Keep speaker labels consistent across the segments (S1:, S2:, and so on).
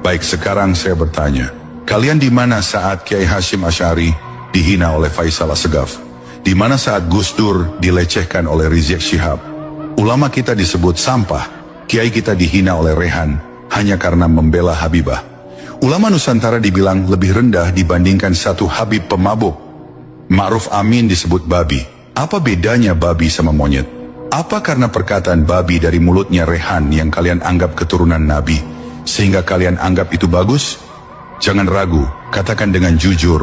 S1: Baik, sekarang saya bertanya, kalian di mana saat Kiai Hashim Asy'ari dihina oleh Faisal Assegaf? Di mana saat Gus Dur dilecehkan oleh Rizik Syihab? Ulama kita disebut sampah, kiai kita dihina oleh Rehan hanya karena membela Habibah. Ulama Nusantara dibilang lebih rendah dibandingkan satu Habib pemabuk. Ma'ruf Amin disebut babi. Apa bedanya babi sama monyet? Apa karena perkataan babi dari mulutnya Rehan yang kalian anggap keturunan Nabi, sehingga kalian anggap itu bagus? Jangan ragu, katakan dengan jujur.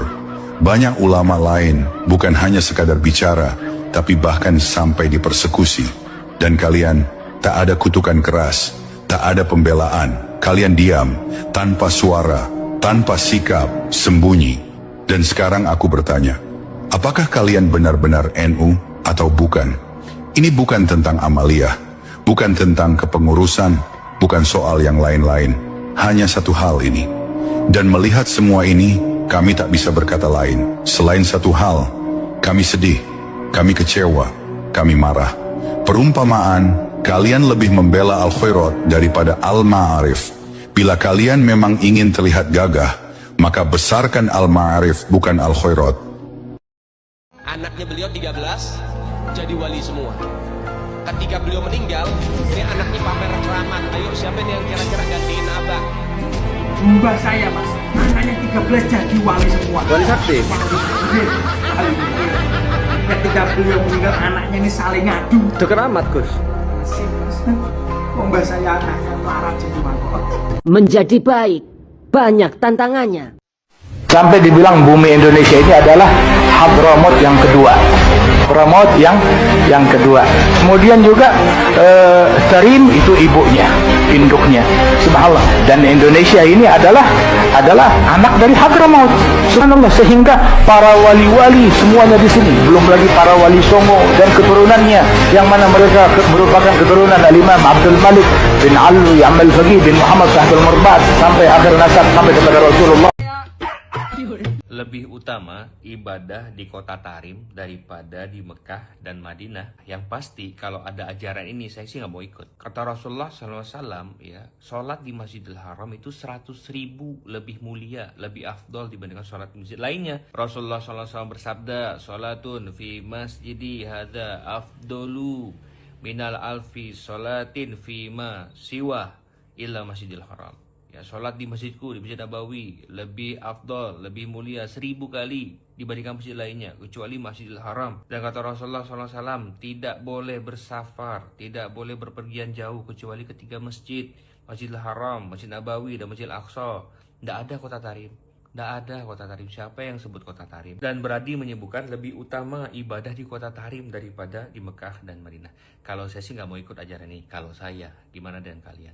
S1: Banyak ulama lain bukan hanya sekadar bicara, tapi bahkan sampai dipersekusi. Dan kalian tak ada kutukan keras, tak ada pembelaan. Kalian diam, tanpa suara, tanpa sikap, sembunyi. Dan sekarang aku bertanya, apakah kalian benar-benar NU atau bukan? Ini bukan tentang amaliyah, bukan tentang kepengurusan, bukan soal yang lain-lain. Hanya satu hal ini. Dan melihat semua ini, kami tak bisa berkata lain. Selain satu hal, kami sedih, kami kecewa, kami marah. Perumpamaan, kalian lebih membela Al-Khairat daripada Al-Ma'arif. Bila kalian memang ingin terlihat gagah, maka besarkan Al-Ma'arif bukan Al-Khairat.
S2: Anaknya beliau 13 jadi wali semua. Ketika beliau meninggal, ini anaknya pamer keramat. Ayo siapa nih yang kira-kira gantiin abang?
S3: Mbah saya mas, anaknya 13 jadi wali semua.
S4: Wali sakti?
S3: Ketika beliau meninggal, anaknya ini saling ngadu.
S4: Itu keramat Gus.
S3: Masih mas, mbah saya anaknya larat semua.
S5: Menjadi baik, banyak tantangannya.
S6: Sampai dibilang bumi Indonesia ini adalah Hadramaut yang kedua. Hadramaut yang kedua. Kemudian juga Tarim itu ibunya, induknya. Subhanallah. Dan Indonesia ini adalah anak dari Hadramaut. Subhanallah, sehingga para wali-wali semuanya di sini, belum lagi para wali Songo dan keturunannya, yang mana mereka merupakan keturunan Al-Imam Abdul Malik bin Alwi Amal Faqih bin Muhammad Sahibul Murbad sampai akhir nasab sampai kepada Rasulullah.
S7: Lebih utama ibadah di kota Tarim daripada di Mekah dan Madinah. Yang pasti kalau ada ajaran ini saya sih nggak mau ikut. Kata Rasulullah SAW, ya, sholat di Masjidil Haram itu 100.000 lebih mulia, lebih afdol dibandingkan sholat di masjid lainnya. Rasulullah SAW bersabda, sholatun fi masjidi hada afdolu minal alfi sholatin fima siwa illa Masjidil Haram. Ya, sholat di masjidku, di Masjid Nabawi, lebih afdol, lebih mulia 1000 kali dibandingkan masjid lainnya, kecuali Masjidil Haram. Dan kata Rasulullah SAW, tidak boleh bersafar, tidak boleh berpergian jauh, kecuali ketiga masjid, Masjidil Haram, Masjid Nabawi, dan Masjid Al-Aqsa. Tidak ada kota Tarim. Tidak ada kota Tarim. Siapa yang sebut kota Tarim? Dan berani menyebutkan lebih utama ibadah di kota Tarim daripada di Mekah dan Madinah. Kalau saya sih nggak mau ikut ajaran ini. Kalau saya, gimana dengan kalian?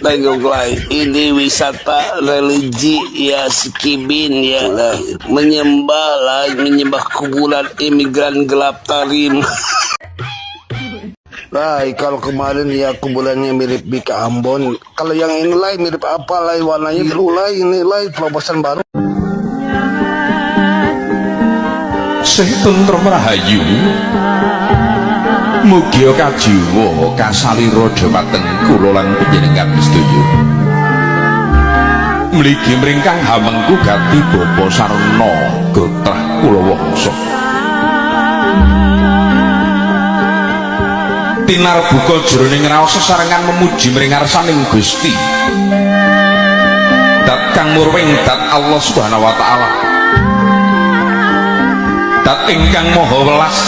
S8: Baiklah, ini wisata religi ya, skibin ya, menyembah kuburan imigran gelap Tarim. Baik, kalau kemarin ya kuburannya mirip Bika Ambon, kalau yang ini lain mirip apa lain, warnanya baru lain, ini lain terobosan baru.
S9: Sing tentrem rahayu, mugia kajiwa kasalira dhumateng kula lan panjenengan sedaya. Mligi mringkang hamengku gati bapa sarna gotrah kula wangsa. Tinar buka jroning raos sesarengan memuji mring ngarsaning Gusti. Dat kang murwing dat Allah Subhanahu wa taala. Dat ingkang maha welas,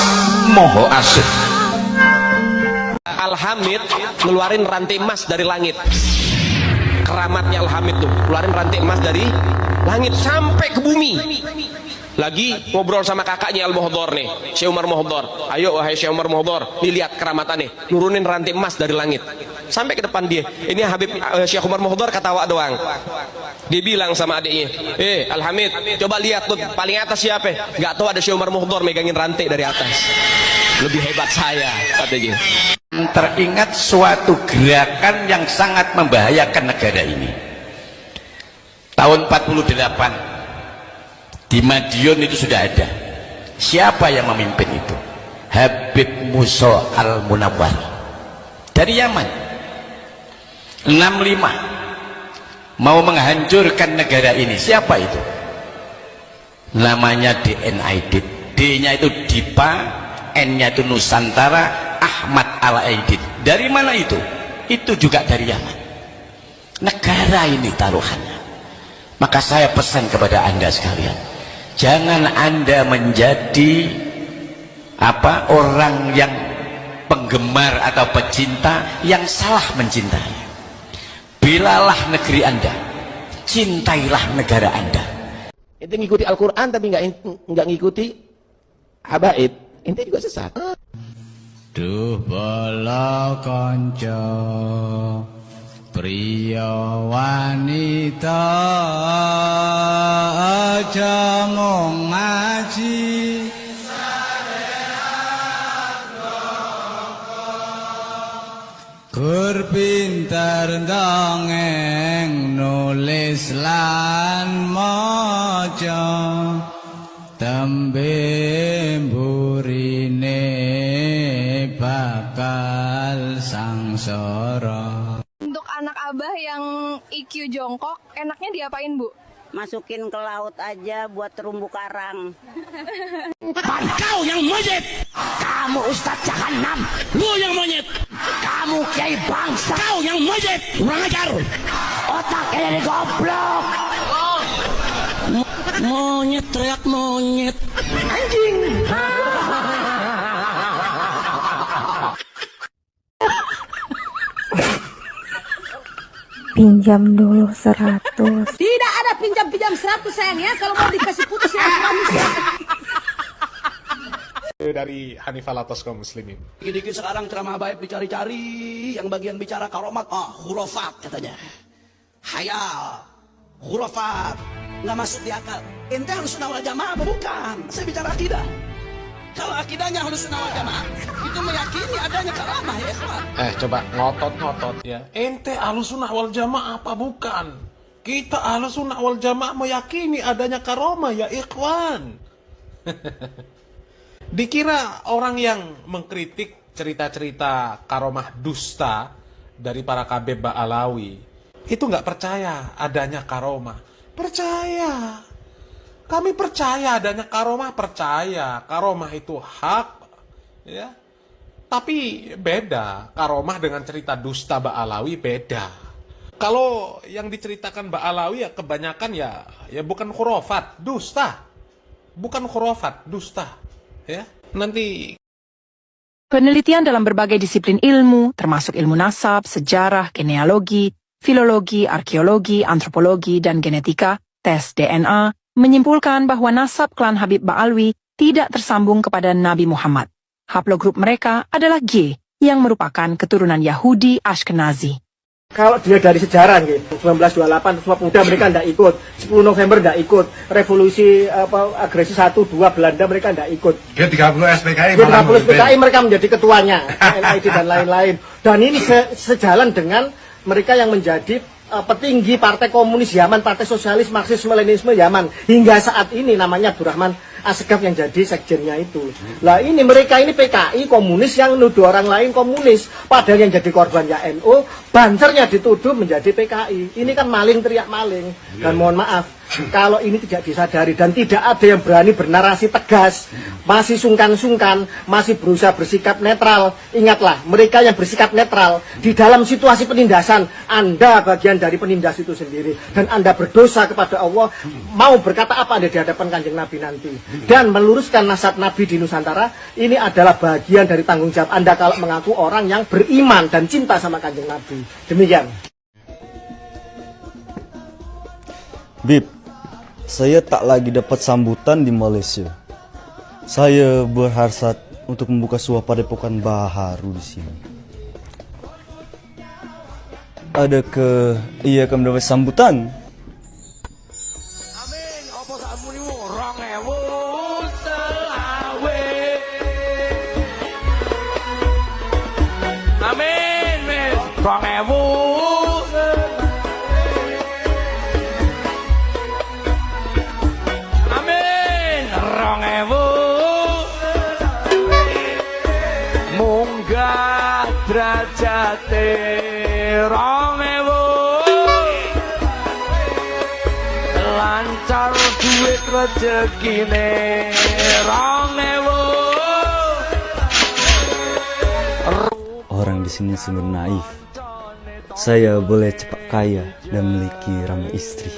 S9: maha asih.
S2: Al-Hamid ngeluarin rantai emas dari langit. Keramatnya Al-Hamid tuh, ngeluarin rantai emas dari langit sampai ke bumi. Lagi ngobrol sama kakaknya Al-Muhdhar nih, Syekh Umar Muhdhar. Ayo wahai Syekh Umar Muhdhar, nih lihat keramatannya, nurunin rantai emas dari langit sampai ke depan dia. Ini Habib Syekh Umar Muhdhar ketawa doang. Dia bilang sama adiknya, Al-Hamid, coba lihat tuh paling atas siapa? Gak tahu, ada Syekh Umar Muhdhar megangin rantai dari atas. Lebih hebat saya, katanya.
S10: Teringat suatu gerakan yang sangat membahayakan negara ini. Tahun 48 di Madiun itu sudah ada. Siapa yang memimpin itu? Habib Musa Al-Munawwar dari Yaman. 65 mau menghancurkan negara ini. Siapa itu? Namanya DNID. D-nya itu Dipa, N-nya itu Nusantara, Ahmad Al-Aidid. Dari mana itu? Itu juga dari Yaman. Negara ini taruhannya. Maka saya pesan kepada Anda sekalian, jangan Anda menjadi orang yang penggemar atau pecinta yang salah mencintai. Belalah negeri Anda, cintailah negara Anda.
S2: Ente ngikuti Al-Quran tapi nggak ngikuti habaib, ente juga sesat.
S4: Duh bala kanca priya wanita aja mung ngaji gur pinter dongeng nulis lan maca tembe burine bakal sangsara.
S11: Untuk anak abah yang IQ jongkok, enaknya diapain, Bu?
S12: Masukin ke laut aja buat terumbu karang.
S13: Kau yang monyet, kamu Ustadz Jahanam. Lu yang monyet, kamu Kiai Bangsa. Kau yang monyet, kurang ajar. Otaknya dari goblok. Monyet teriak monyet. Anjing.
S14: Pinjam dulu 100.
S15: Tidak ada pinjam 100 sayang ya. Kalau mau dikasih putus ya manusia.
S16: Dari Hanifah Latos kaum muslimin.
S13: Dikit-dikit sekarang ceramah baik dicari-cari, yang bagian bicara karomat, hurufat katanya. Hayal, hurufat, nggak masuk di akal. Ente harus sunnah wal jamaah bukan? Saya bicara akidah. Kalau akidahnya harus sunnah wal jamaah, itu meyakini adanya karamah ya ikhwan.
S16: Coba ngotot ya. Ente ahlussunnah wal jamaah apa bukan? Kita ahlussunnah wal jamaah meyakini adanya karomah ya ikhwan. Dikira orang yang mengkritik cerita-cerita karomah dusta dari para kabeb Ba'alawi itu nggak percaya adanya karomah. Percaya. Kami percaya adanya karomah, percaya. Karomah itu hak, ya. Tapi beda. Karomah dengan cerita dusta Ba'alawi beda. Kalau yang diceritakan Ba'alawi ya kebanyakan ya bukan khurafat, dusta. Bukan khurafat, dusta. Ya. Nanti
S17: penelitian dalam berbagai disiplin ilmu, termasuk ilmu nasab, sejarah, genealogi, filologi, arkeologi, antropologi, dan genetika, tes DNA, menyimpulkan bahwa nasab klan Habib Ba'alwi tidak tersambung kepada Nabi Muhammad. Haplogrup mereka adalah G, yang merupakan keturunan Yahudi Ashkenazi.
S18: Kalau dia dari sejarah, 1928 Sumpah Pemuda mereka tidak ikut, 10 November tidak ikut, revolusi agresi 1-2 Belanda mereka tidak ikut. G30 SPKI mereka menjadi ketuanya, NID dan lain-lain. Dan ini sejalan dengan mereka yang menjadi petinggi Partai Komunis Yaman, Partai Sosialis Marxisme Leninisme Yaman. Hingga saat ini namanya Abdurrahman Asgaf yang jadi sekjennya itu. Lah ini mereka ini PKI komunis yang nuduh orang lain komunis. Padahal yang jadi korbannya NU, bansernya dituduh menjadi PKI. Ini kan maling teriak maling. Dan mohon maaf, kalau ini tidak disadari dan tidak ada yang berani bernarasi tegas, masih sungkan-sungkan, masih berusaha bersikap netral. Ingatlah, mereka yang bersikap netral di dalam situasi penindasan, Anda bagian dari penindas itu sendiri. Dan Anda berdosa kepada Allah, mau berkata apa Anda di hadapan Kanjeng Nabi nanti. Dan meluruskan nasab Nabi di Nusantara, ini adalah bagian dari tanggung jawab Anda kalau mengaku orang yang beriman dan cinta sama Kanjeng Nabi. Demikian.
S19: Bib, saya tak lagi dapat sambutan di Malaysia. Saya berhasrat untuk membuka sebuah padepokan baharu di sini. Adakah ia akan mendapat sambutan?
S13: Derajate 2000
S14: duit rezekine 2000.
S19: Orang di sini sungguh naif. Saya boleh cepat kaya dan memiliki ramai istri.